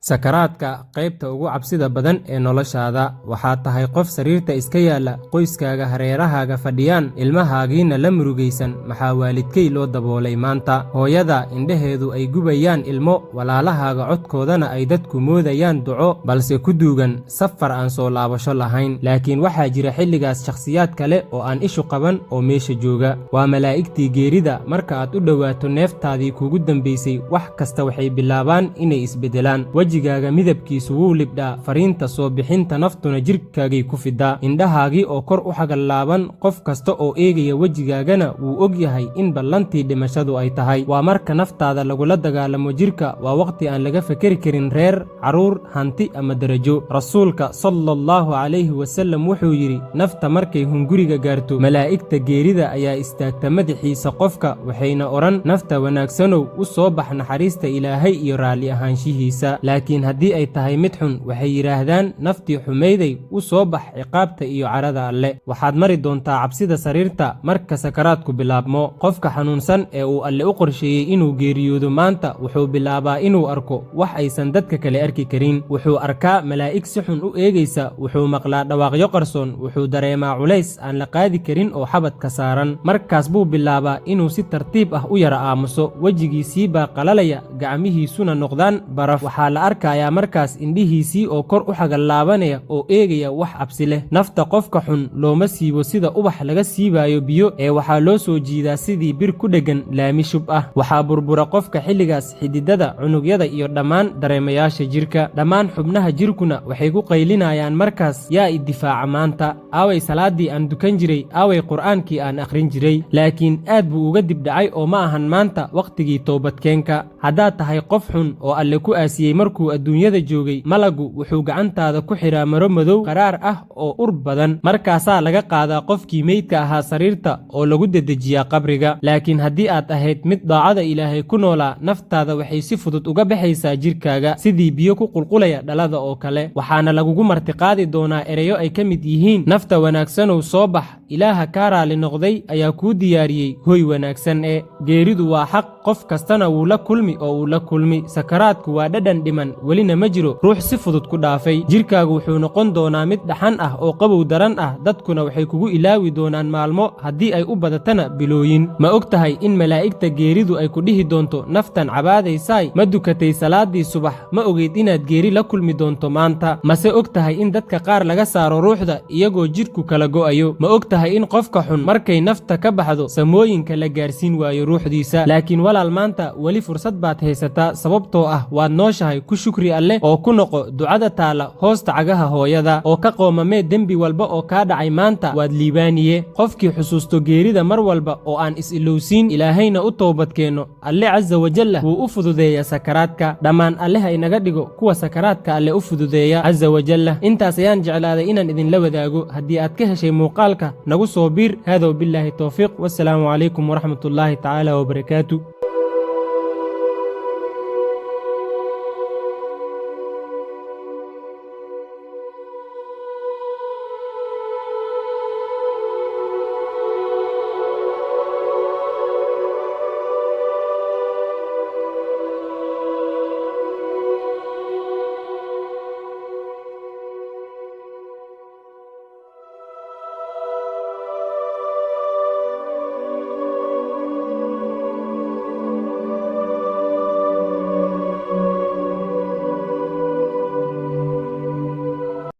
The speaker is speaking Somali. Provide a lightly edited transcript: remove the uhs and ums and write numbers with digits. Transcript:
sakaraadka qaybta ugu cabsida badan ee noloshaada waxaa tahay qof sariirta iska yaala qoyskaaga hareerahaaga fadhiyaan ilmahaagiina la murugaysan maxaa waalidkay loo daboolay maanta hooyada indhaheedu ay gubayaan ilmo walaalahaaga codkoodana ay dadku moodayaan duco balse ku duugan safar aan soo laabasho lahayn laakiin waxaa jira xilligaas shakhsiyaad kale oo aan ishu qaban oo meesha jooga waa malaa'igtii geerida marka aad u dhowaato neeftaadii kuugu dambaysay wax kasta waxay bilaabaan inay isbedelaan wajigaaga midabkiisu wuu libdhaa fariinta soo bixinta naftuna jirkaagay ku fidaa indhahaagii oo kor u xagallaaban qof kasta oo eegaya wejigaagana wuu og yahay in ballantii dhimashadu ay tahay waa marka naftaada lagula dagaalamo jirka waa waqti aan laga fekeri karin reer carruur hanti ama darajo rasuulka sallallahu calayhi wasallam wuxuu yidhi nafta markay hunguriga gaarto malaa'igta geerida ayaa istaagta madaxiisa qofka waxayna odhan nafta wanaagsanow u soo bax naxariista ilaahay iyo raalli ahaanshihiisa laakiin haddii ay tahay mid xun waxay yidhaahdaan naftii xumayday u soo bax ciqaabta iyo carada alle waxaad mari doontaa cabsida sariirta marka sakaraadku bilaabmo qofka xanuunsan ee uu alle u qorsheeyey inuu geeriyoodo maanta wuxuu bilaabaa inuu arko wax aysan dadka kale arki karin wuxuu arkaa malaa'ig si xun u eegaysa wuxuu maqlaa dhawaaqyo qarsoon wuxuu dareemaa culays aan la qaadi karin oo xabadka saaran markaas buu bilaabaa inuu si tartiib ah u yara aamuso wejigiisii baa qalalaya gacmihiisuna noqdaan baraf waxaa la arkayaa markaas indhihiisii oo kor u xagallaabanaya oo eegaya wax cabsi leh nafta qofka xun looma siibo sida ubax laga siibaayo biyo ee waxaa loo soo jiidaa sidii bir ku dheggan laami shub ah waxaa burbura qofka xilligaas xididada cunugyada iyo dhammaan dareemayaasha jirka dhammaan xubnaha jirkuna waxay ku qaylinayaan markaas yaa iddifaaca maanta aaway salaaddii aan dukan jiray aaway qur'aankii aan akhrin jiray laakiin aad buu uga dibdhacay oo ma ahan maanta wakhtigii toobadkeenka haddaad tahay qof xun oo alle ku aasiyey markuu adduunyada joogay malagu wuxuu gacantaada ku xidhaa maro madow qaraar ah oo ur badan markaasaa laga qaadaa qofkii meydka ahaa sariirta oo lagu dedejiyaa qabriga laakiin haddii aad ahayd mid daacada ilaahay ku noolaa naftaada waxay si fudud uga baxaysaa jirkaaga sidii biyo ku qulqulaya dhalada oo kale waxaana lagugu martiqaadi doonaa ereyo ay ka mid yihiin nafta wanaagsanow soo bax ilaaha kaa raali noqday ayaa kuu diyaariyey hoy wanaagsan ee geeridu waa xaq qof kastana wuu la kulmi oo uu la kulmi sakaraadku waa dhadhan dhiman welina ma jiro ruux si fudud ku dhaafay jirkaagu wuxuu noqon doonaa mid dhaxan ah oo qabow daran ah dadkuna waxay kugu ilaawi doonaan maalmo haddii ay u badatana bilooyin ma og tahay in malaa'igta geeridu ay ku dhihi doonto naftan cabaadaysaay ma dukatay salaaddii subax ma ogeyd inaad geeri la kulmi doonto maanta mase og tahay in dadka qaar laga saaro ruuxda iyagoo jidhku kala go'ayo ma og tahay in qofka xun markay nafta ka baxdo samooyinka la gaarsiin waayo ruuxdiisa laakiin walaal maanta weli fursad baad haysataa sababtoo ah waad nooshahay ku shukri alleh oo ku noqo ducada taala hoosta cagaha hooyada oo ka qoomamee dembi walba oo kaa dhacay maanta waad liibaaniye qofkii xusuusto geerida mar walba oo aan is-ilowsiin ilaahayna u toobadkeenno alle casa wajalla wuu u fududeeyaa sakaraadka dhammaan alleh inaga dhigo kuwa sakaraadka alle u fududeeya casa wajalla intaas ayaan jeclaaday inaan idinla wadaago haddii aad ka heshay muuqaalka nagu soo biir haadow billaahi towfiiq wassalaamu calaykum waraxmatullaahi tacaala wabarakaatu